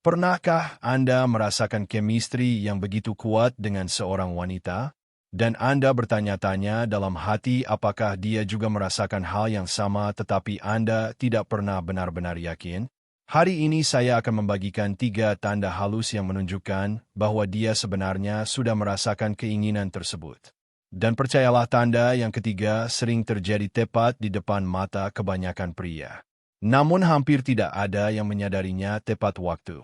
Pernahkah Anda merasakan chemistry yang begitu kuat dengan seorang wanita? Dan Anda bertanya-tanya dalam hati apakah dia juga merasakan hal yang sama tetapi Anda tidak pernah benar-benar yakin? Hari ini saya akan membagikan 3 tanda halus yang menunjukkan bahwa dia sebenarnya sudah merasakan keinginan tersebut. Dan percayalah, tanda yang ketiga sering terjadi tepat di depan mata kebanyakan pria. Namun hampir tidak ada yang menyadarinya tepat waktu.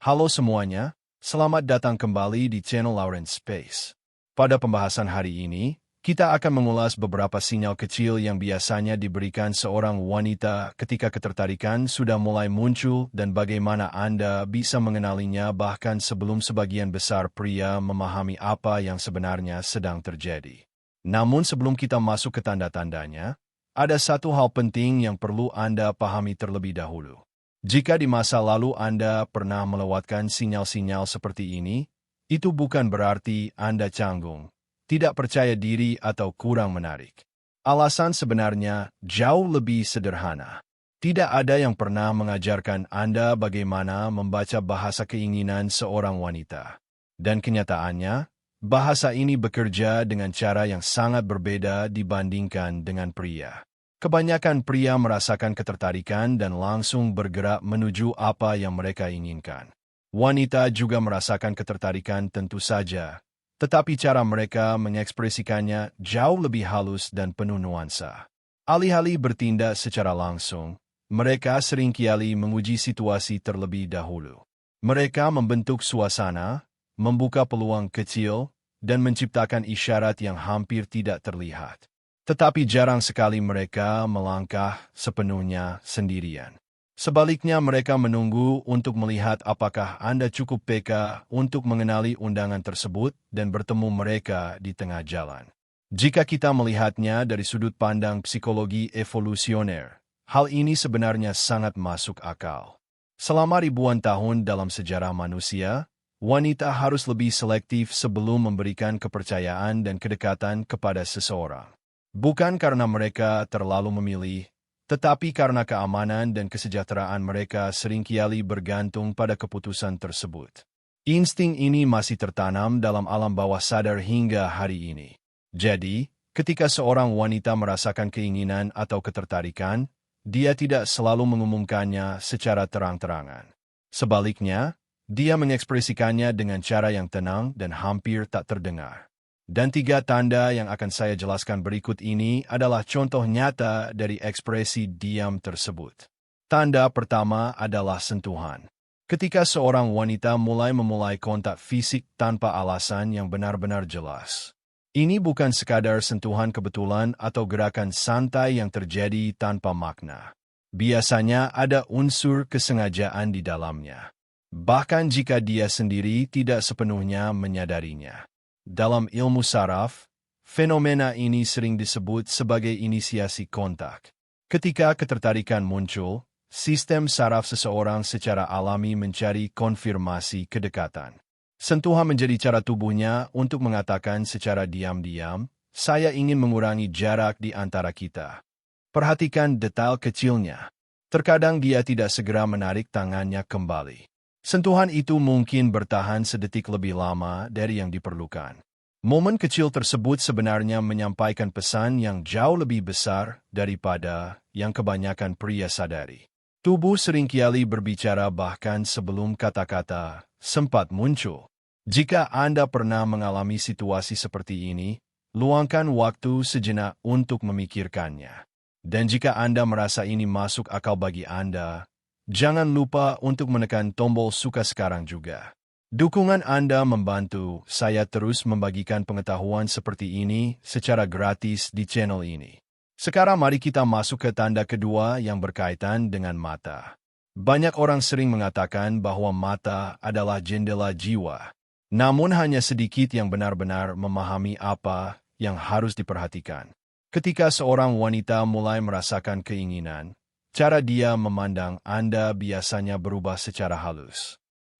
Halo semuanya, selamat datang kembali di channel Lawrence Space. Pada pembahasan hari ini, kita akan mengulas beberapa sinyal kecil yang biasanya diberikan seorang wanita ketika ketertarikan sudah mulai muncul dan bagaimana Anda bisa mengenalinya bahkan sebelum sebagian besar pria memahami apa yang sebenarnya sedang terjadi. Namun sebelum kita masuk ke tanda-tandanya, ada satu hal penting yang perlu Anda pahami terlebih dahulu. Jika di masa lalu Anda pernah melewatkan sinyal-sinyal seperti ini, itu bukan berarti Anda canggung, tidak percaya diri atau kurang menarik. Alasan sebenarnya jauh lebih sederhana. Tidak ada yang pernah mengajarkan Anda bagaimana membaca bahasa keinginan seorang wanita. Dan kenyataannya, bahasa ini bekerja dengan cara yang sangat berbeda dibandingkan dengan pria. Kebanyakan pria merasakan ketertarikan dan langsung bergerak menuju apa yang mereka inginkan. Wanita juga merasakan ketertarikan tentu saja, tetapi cara mereka mengekspresikannya jauh lebih halus dan penuh nuansa. Alih-alih bertindak secara langsung, mereka seringkali menguji situasi terlebih dahulu. Mereka membentuk suasana, membuka peluang kecil, dan menciptakan isyarat yang hampir tidak terlihat. Tetapi jarang sekali mereka melangkah sepenuhnya sendirian. Sebaliknya mereka menunggu untuk melihat apakah Anda cukup peka untuk mengenali undangan tersebut dan bertemu mereka di tengah jalan. Jika kita melihatnya dari sudut pandang psikologi evolusioner, hal ini sebenarnya sangat masuk akal. Selama ribuan tahun dalam sejarah manusia, wanita harus lebih selektif sebelum memberikan kepercayaan dan kedekatan kepada seseorang. Bukan karena mereka terlalu memilih, tetapi karena keamanan dan kesejahteraan mereka seringkali bergantung pada keputusan tersebut. Insting ini masih tertanam dalam alam bawah sadar hingga hari ini. Jadi, ketika seorang wanita merasakan keinginan atau ketertarikan, dia tidak selalu mengumumkannya secara terang-terangan. Sebaliknya, dia mengekspresikannya dengan cara yang tenang dan hampir tak terdengar. Dan 3 tanda yang akan saya jelaskan berikut ini adalah contoh nyata dari ekspresi diam tersebut. Tanda pertama adalah sentuhan. Ketika seorang wanita memulai kontak fisik tanpa alasan yang benar-benar jelas. Ini bukan sekadar sentuhan kebetulan atau gerakan santai yang terjadi tanpa makna. Biasanya ada unsur kesengajaan di dalamnya. Bahkan jika dia sendiri tidak sepenuhnya menyadarinya. Dalam ilmu saraf, fenomena ini sering disebut sebagai inisiasi kontak. Ketika ketertarikan muncul, sistem saraf seseorang secara alami mencari konfirmasi kedekatan. Sentuhan menjadi cara tubuhnya untuk mengatakan secara diam-diam, "Saya ingin mengurangi jarak di antara kita." Perhatikan detail kecilnya. Terkadang dia tidak segera menarik tangannya kembali. Sentuhan itu mungkin bertahan sedetik lebih lama dari yang diperlukan. Momen kecil tersebut sebenarnya menyampaikan pesan yang jauh lebih besar daripada yang kebanyakan pria sadari. Tubuh seringkali berbicara bahkan sebelum kata-kata sempat muncul. Jika Anda pernah mengalami situasi seperti ini, luangkan waktu sejenak untuk memikirkannya. Dan jika Anda merasa ini masuk akal bagi Anda, jangan lupa untuk menekan tombol suka sekarang juga. Dukungan Anda membantu saya terus membagikan pengetahuan seperti ini secara gratis di channel ini. Sekarang mari kita masuk ke tanda kedua yang berkaitan dengan mata. Banyak orang sering mengatakan bahwa mata adalah jendela jiwa. Namun hanya sedikit yang benar-benar memahami apa yang harus diperhatikan. Ketika seorang wanita mulai merasakan keinginan, cara dia memandang Anda biasanya berubah secara halus.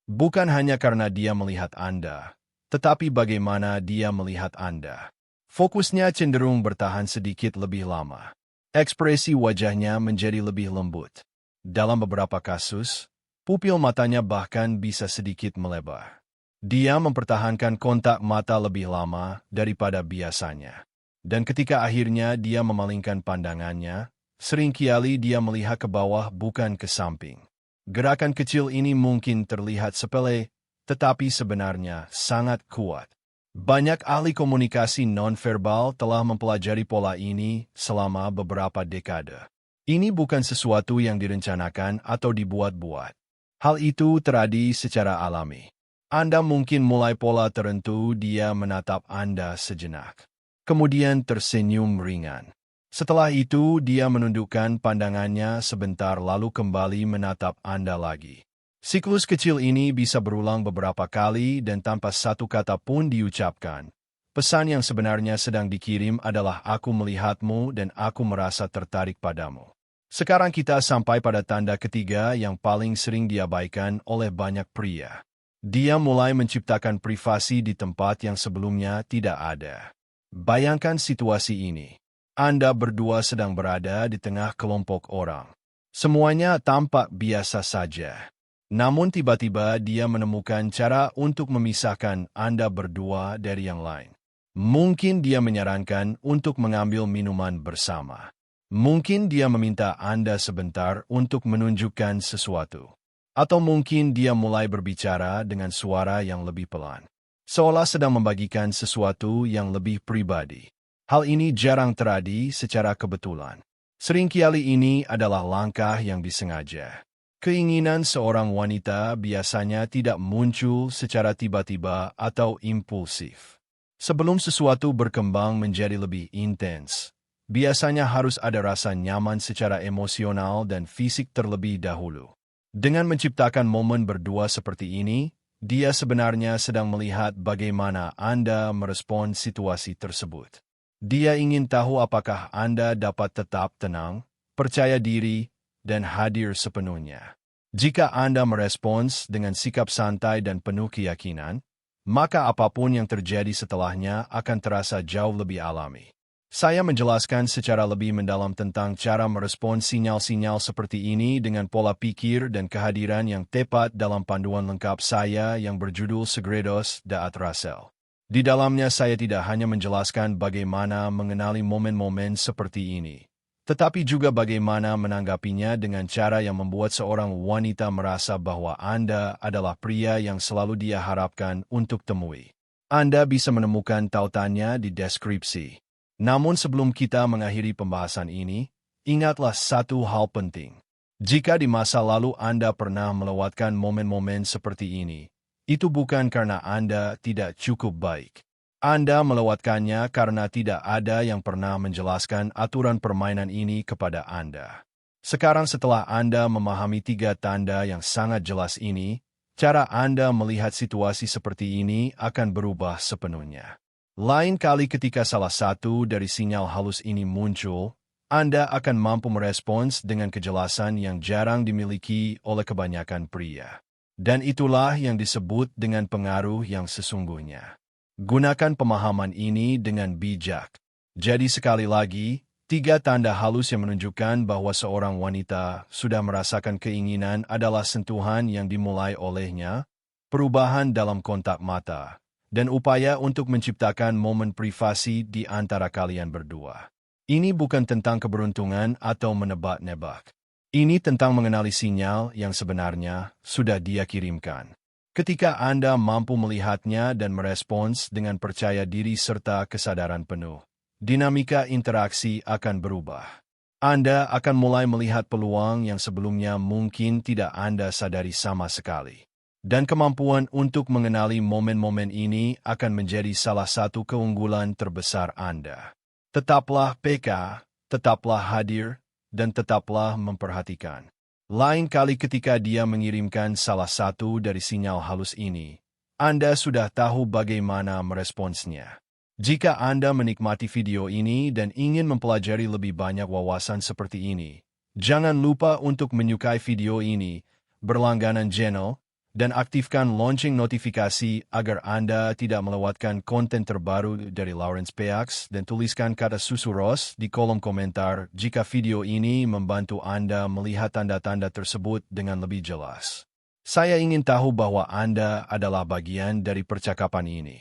Bukan hanya karena dia melihat Anda, tetapi bagaimana dia melihat Anda. Fokusnya cenderung bertahan sedikit lebih lama. Ekspresi wajahnya menjadi lebih lembut. Dalam beberapa kasus, Pupil matanya bahkan bisa sedikit melebar. Dia mempertahankan kontak mata lebih lama daripada biasanya. Dan ketika akhirnya dia memalingkan pandangannya, seringkali dia melihat ke bawah bukan ke samping. Gerakan kecil ini mungkin terlihat sepele, tetapi sebenarnya sangat kuat. Banyak ahli komunikasi nonverbal telah mempelajari pola ini selama beberapa dekade. Ini bukan sesuatu yang direncanakan atau dibuat-buat. Hal itu terjadi secara alami. Anda mungkin mulai pola tertentu, dia menatap Anda sejenak. Kemudian tersenyum ringan. Setelah itu, dia menundukkan pandangannya sebentar lalu kembali menatap Anda lagi. Siklus kecil ini bisa berulang beberapa kali dan tanpa satu kata pun diucapkan. Pesan yang sebenarnya sedang dikirim adalah aku melihatmu dan aku merasa tertarik padamu. Sekarang kita sampai pada tanda ketiga yang paling sering diabaikan oleh banyak pria. Dia mulai menciptakan privasi di tempat yang sebelumnya tidak ada. Bayangkan situasi ini. Anda berdua sedang berada di tengah kelompok orang. Semuanya tampak biasa saja. Namun tiba-tiba dia menemukan cara untuk memisahkan Anda berdua dari yang lain. Mungkin dia menyarankan untuk mengambil minuman bersama. Mungkin dia meminta Anda sebentar untuk menunjukkan sesuatu. Atau mungkin dia mulai berbicara dengan suara yang lebih pelan. Seolah sedang membagikan sesuatu yang lebih pribadi. Hal ini jarang terjadi secara kebetulan. Seringkali ini adalah langkah yang disengaja. Keinginan seorang wanita biasanya tidak muncul secara tiba-tiba atau impulsif. Sebelum sesuatu berkembang menjadi lebih intens, biasanya harus ada rasa nyaman secara emosional dan fisik terlebih dahulu. Dengan menciptakan momen berdua seperti ini, dia sebenarnya sedang melihat bagaimana Anda merespon situasi tersebut. Dia ingin tahu apakah Anda dapat tetap tenang, percaya diri, dan hadir sepenuhnya. Jika Anda merespons dengan sikap santai dan penuh keyakinan, maka apapun yang terjadi setelahnya akan terasa jauh lebih alami. Saya menjelaskan secara lebih mendalam tentang cara merespons sinyal-sinyal seperti ini dengan pola pikir dan kehadiran yang tepat dalam panduan lengkap saya yang berjudul Segredos da Atrasel. Di dalamnya saya tidak hanya menjelaskan bagaimana mengenali momen-momen seperti ini, tetapi juga bagaimana menanggapinya dengan cara yang membuat seorang wanita merasa bahwa Anda adalah pria yang selalu dia harapkan untuk temui. Anda bisa menemukan tautannya di deskripsi. Namun sebelum kita mengakhiri pembahasan ini, ingatlah satu hal penting. Jika di masa lalu Anda pernah melewatkan momen-momen seperti ini, itu bukan karena Anda tidak cukup baik. Anda melewatkannya karena tidak ada yang pernah menjelaskan aturan permainan ini kepada Anda. Sekarang setelah Anda memahami tiga tanda yang sangat jelas ini, cara Anda melihat situasi seperti ini akan berubah sepenuhnya. Lain kali ketika salah satu dari sinyal halus ini muncul, Anda akan mampu merespons dengan kejelasan yang jarang dimiliki oleh kebanyakan pria. Dan itulah yang disebut dengan pengaruh yang sesungguhnya. Gunakan pemahaman ini dengan bijak. Jadi sekali lagi, tiga tanda halus yang menunjukkan bahwa seorang wanita sudah merasakan keinginan adalah sentuhan yang dimulai olehnya, perubahan dalam kontak mata, dan upaya untuk menciptakan momen privasi di antara kalian berdua. Ini bukan tentang keberuntungan atau menebak-nebak. Ini tentang mengenali sinyal yang sebenarnya sudah dia kirimkan. Ketika Anda mampu melihatnya dan merespons dengan percaya diri serta kesadaran penuh, dinamika interaksi akan berubah. Anda akan mulai melihat peluang yang sebelumnya mungkin tidak Anda sadari sama sekali. Dan kemampuan untuk mengenali momen-momen ini akan menjadi salah satu keunggulan terbesar Anda. Tetaplah peka, tetaplah hadir, dan tetaplah memperhatikan. Lain kali ketika dia mengirimkan salah satu dari sinyal halus ini, Anda sudah tahu bagaimana meresponsnya. Jika Anda menikmati video ini dan ingin mempelajari lebih banyak wawasan seperti ini, jangan lupa untuk menyukai video ini, berlangganan channel, dan aktifkan lonceng notifikasi agar Anda tidak melewatkan konten terbaru dari Lawrence PX dan tuliskan kata Susuros di kolom komentar jika video ini membantu Anda melihat tanda-tanda tersebut dengan lebih jelas. Saya ingin tahu bahwa Anda adalah bagian dari percakapan ini.